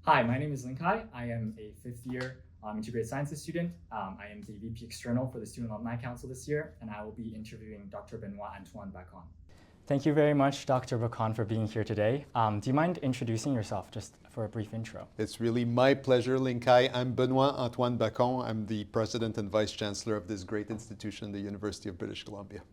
Hi, my name is Linkai. I am a fifth year integrated sciences student. I am the VP External for the Student Alumni Council this year, and I will be interviewing Dr. Benoit-Antoine Bacon. Thank you very much, Dr. Bacon, for being here today. Do you mind introducing yourself just for a brief intro? It's really my pleasure, Linkai. I'm Benoit-Antoine Bacon. I'm the President and Vice Chancellor of this great institution, the University of British Columbia.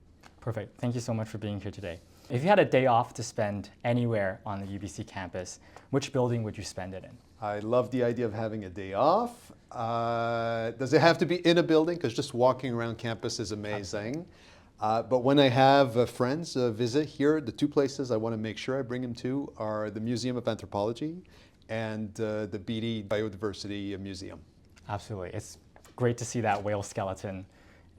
Perfect. Thank you so much for being here today. If you had a day off to spend anywhere on the UBC campus, which building would you spend it in? I love the idea of having a day off. Does it have to be in a building? Because just walking around campus is amazing. But when I have friends visit here, the two places I want to make sure I bring them to are the Museum of Anthropology and the BD Biodiversity Museum. Absolutely. It's great to see that whale skeleton.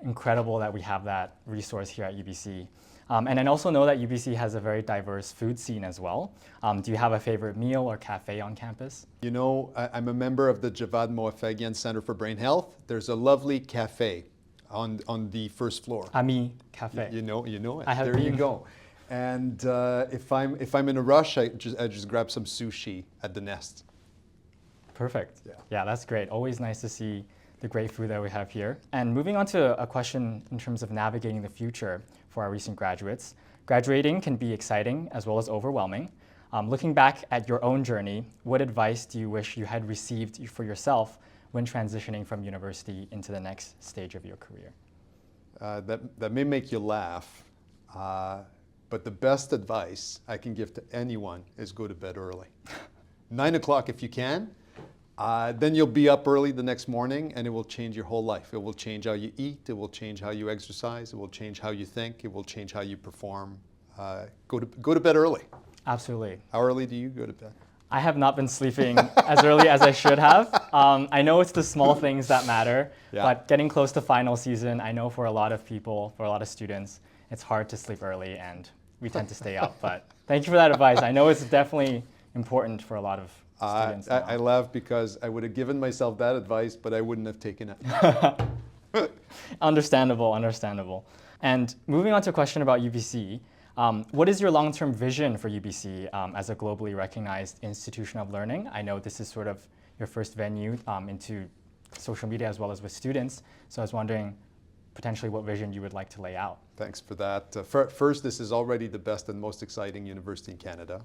Incredible that we have that resource here at UBC. And I also know that UBC has a very diverse food scene as well. Do you have a favorite meal or cafe on campus? You know, I'm a member of the Javad Moafagian Center for Brain Health. There's a lovely cafe on the first floor. Ami Cafe. You know it. I have there been. You go. And if I'm in a rush, I just grab some sushi at the Nest. Perfect. Yeah. Yeah, that's great. Always nice to see the great food that we have here. And moving on to a question in terms of navigating the future for our recent graduates. Graduating can be exciting as well as overwhelming. Looking back at your own journey, what advice do you wish you had received for yourself when transitioning from university into the next stage of your career? That may make you laugh, but the best advice I can give to anyone is go to bed early. 9 o'clock if you can. Then you'll be up early the next morning and it will change your whole life. It will change how you eat, it will change how you exercise, it will change how you think, it will change how you perform. Go to bed early. Absolutely. How early do you go to bed? I have not been sleeping as early as I should have. I know it's the small things that matter, Yeah. but getting close to final season, I know for a lot of people, for a lot of students, it's hard to sleep early and we tend to stay up. But thank you for that advice. I know it's definitely important for a lot of students. I laugh because I would have given myself that advice, but I wouldn't have taken it. Understandable, understandable. And moving on to a question about UBC, what is your long-term vision for UBC as a globally recognized institution of learning? I know this is sort of your first venue into social media as well as with students. So I was wondering potentially what vision you would like to lay out. Thanks for that. First, this is already the best and most exciting university in Canada.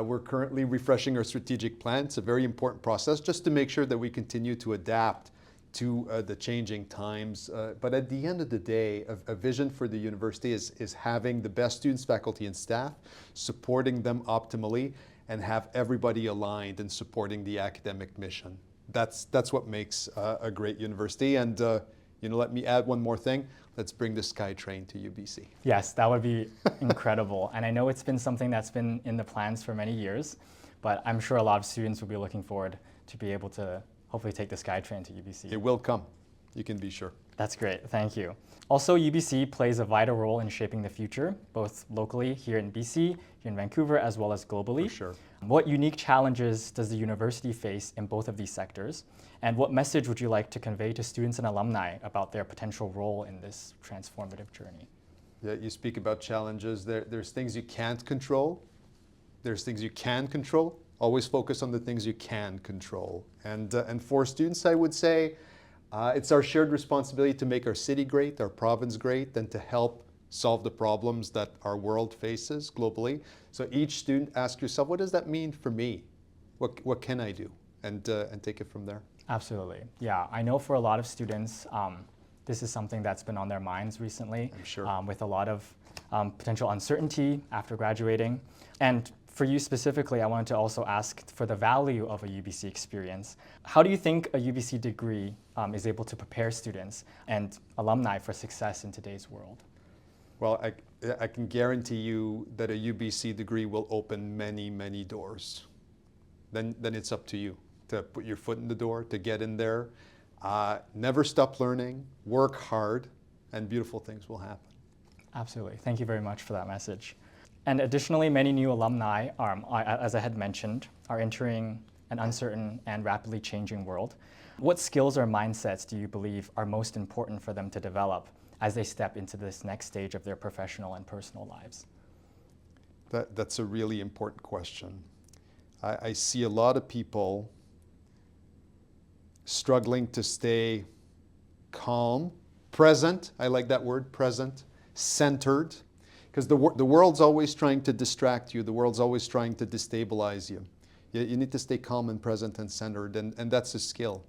We're currently refreshing our strategic plan. It's a very important process just to make sure that we continue to adapt to the changing times. But at the end of the day, a vision for the university is having the best students, faculty, and staff, supporting them optimally, and have everybody aligned in supporting the academic mission. That's what makes a great university. And let me add one more thing. Let's bring the SkyTrain to UBC. Yes, that would be incredible. And I know it's been something that's been in the plans for many years, but I'm sure a lot of students will be looking forward to be able to hopefully take the SkyTrain to UBC. It will come. You can be sure. That's great. Thank you. Also, UBC plays a vital role in shaping the future, both locally here in BC, here in Vancouver, as well as globally. For sure. What unique challenges does the university face in both of these sectors? And what message would you like to convey to students and alumni about their potential role in this transformative journey? Yeah, you speak about challenges. There's things you can't control. There's things you can control. Always focus on the things you can control. And for students, I would say, it's our shared responsibility to make our city great, our province great, and to help solve the problems that our world faces globally. So each student, ask yourself, what does that mean for me? What can I do? And take it from there. Absolutely. Yeah, I know for a lot of students, this is something that's been on their minds recently. I'm sure. With a lot of potential uncertainty after graduating. And for you specifically, I wanted to also ask for the value of a UBC experience. How do you think a UBC degree is able to prepare students and alumni for success in today's world? Well, I can guarantee you that a UBC degree will open many, many doors. Then it's up to you to put your foot in the door, to get in there. Never stop learning, work hard, and beautiful things will happen. Absolutely. Thank you very much for that message. And additionally, many new alumni, as I had mentioned, are entering an uncertain and rapidly changing world. What skills or mindsets do you believe are most important for them to develop as they step into this next stage of their professional and personal lives? That's a really important question. I see a lot of people struggling to stay calm, present, I like that word, present, centered, because the world's always trying to distract you, the world's always trying to destabilize you. You need to stay calm and present and centered, and that's a skill.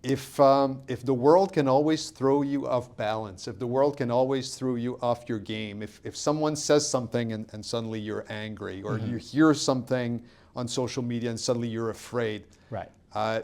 If the world can always throw you off balance, if the world can always throw you off your game, if someone says something and suddenly you're angry, or you hear something on social media and suddenly you're afraid, Right.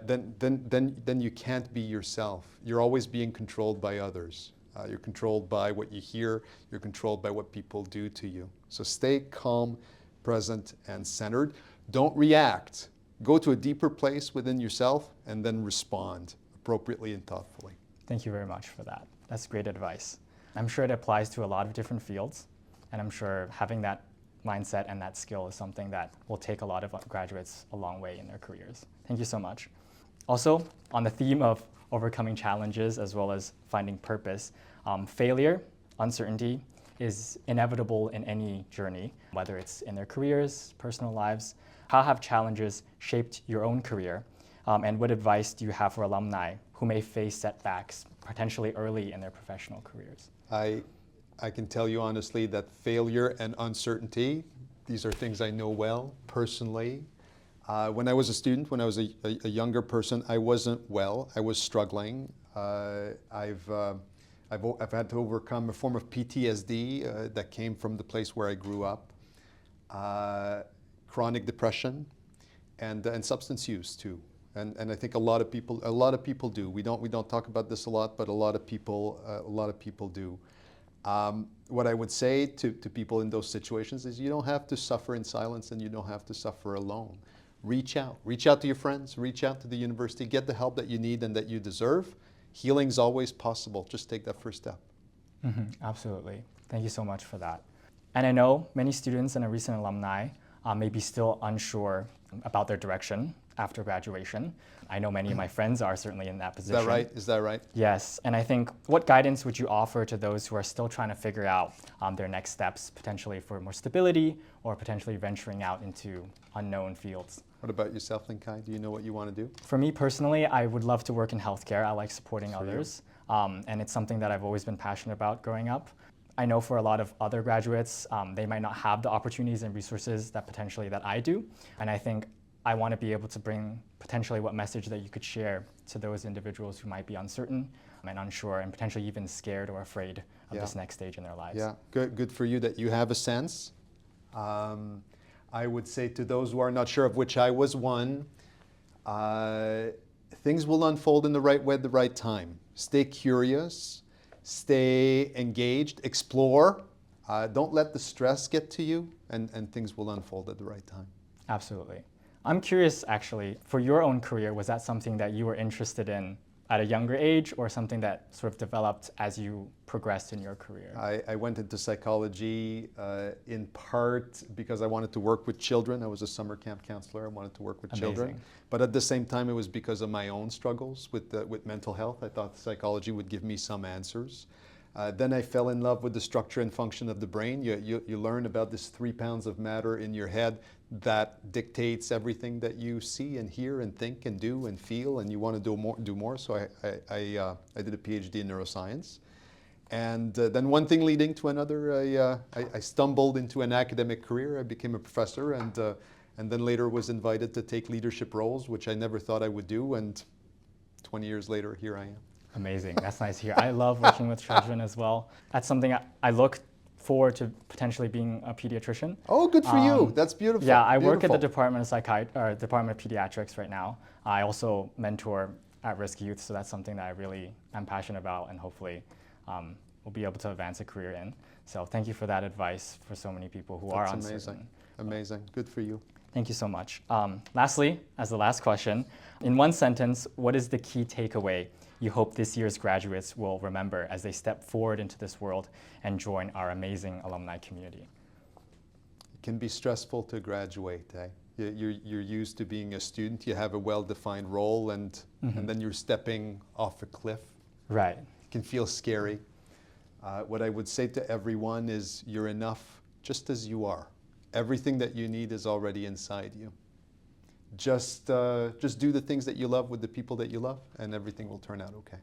then you can't be yourself. You're always being controlled by others. You're controlled by what you hear. You're controlled by what people do to you. So stay calm, present, and centered. Don't react. Go to a deeper place within yourself and then respond appropriately and thoughtfully. Thank you very much for that. That's great advice. I'm sure it applies to a lot of different fields, and I'm sure having that mindset and that skill is something that will take a lot of graduates a long way in their careers. Thank you so much. Also, on the theme of overcoming challenges as well as finding purpose, failure, uncertainty is inevitable in any journey, whether it's in their careers, personal lives. How have challenges shaped your own career? And what advice do you have for alumni who may face setbacks potentially early in their professional careers? I can tell you honestly that failure and uncertainty, these are things I know well personally. When I was a student, when I was a younger person, I wasn't well. I was struggling. I've had to overcome a form of PTSD that came from the place where I grew up, chronic depression, and substance use too. And I think a lot of people do. We don't talk about this a lot, but a lot of people do. What I would say to people in those situations is you don't have to suffer in silence, and you don't have to suffer alone. Reach out to your friends, reach out to the university, get the help that you need and that you deserve. Healing's always possible. Just take that first step. Absolutely. Thank you so much for that. And I know many students and a recent alumni may be still unsure about their direction after graduation. I know many of my friends are certainly in that position. Is that right? Yes, and I think, what guidance would you offer to those who are still trying to figure out their next steps, potentially for more stability or potentially venturing out into unknown fields? What about yourself, Linkai? Do you know what you want to do? For me personally, I would love to work in healthcare. I like supporting others, and it's something that I've always been passionate about growing up. I know for a lot of other graduates, they might not have the opportunities and resources that potentially that I do, and I think I want to be able to bring potentially what message that you could share to those individuals who might be uncertain and unsure and potentially even scared or afraid of this next stage in their lives. Yeah, good for you that you have a sense. I would say to those who are not sure, of which I was one, things will unfold in the right way at the right time. Stay curious, stay engaged, explore. Don't let the stress get to you, and things will unfold at the right time. Absolutely. I'm curious, actually, for your own career, was that something that you were interested in at a younger age, or something that sort of developed as you progressed in your career? I went into psychology in part because I wanted to work with children. I was a summer camp counselor. I wanted to work with children. But at the same time, it was because of my own struggles with mental health. I thought psychology would give me some answers. Then I fell in love with the structure and function of the brain. You learn about this 3 pounds of matter in your head that dictates everything that you see and hear and think and do and feel, and you want to do more. So I did a PhD in neuroscience. And then one thing leading to another, I stumbled into an academic career. I became a professor, and then later was invited to take leadership roles, which I never thought I would do. And 20 years later, here I am. Amazing. That's nice to hear. I love working with children as well. That's something I look forward to potentially being a pediatrician. Oh, good for you. That's beautiful. Yeah, I work at the Department of Department of Pediatrics right now. I also mentor at-risk youth, so that's something that I really am passionate about, and hopefully will be able to advance a career in. So thank you for that advice for so many people who are uncertain. Amazing. Good for you. Thank you so much. Lastly, as the last question, in one sentence, what is the key takeaway you hope this year's graduates will remember as they step forward into this world and join our amazing alumni community? It can be stressful to graduate. You're used to being a student. You have a well-defined role, and then you're stepping off a cliff. Right. It can feel scary. What I would say to everyone is you're enough just as you are. Everything that you need is already inside you. just do the things that you love with the people that you love, and everything will turn out okay.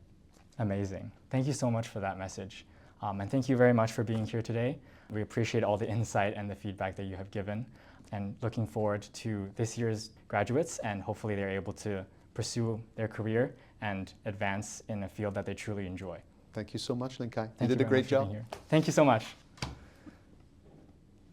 Amazing. Thank you so much for that message. And thank you very much for being here today. We appreciate all the insight and the feedback that you have given, and looking forward to this year's graduates, and hopefully they're able to pursue their career and advance in a field that they truly enjoy. Thank you so much, Linkai. You Thank did a very great much for being job. here. Thank you so much.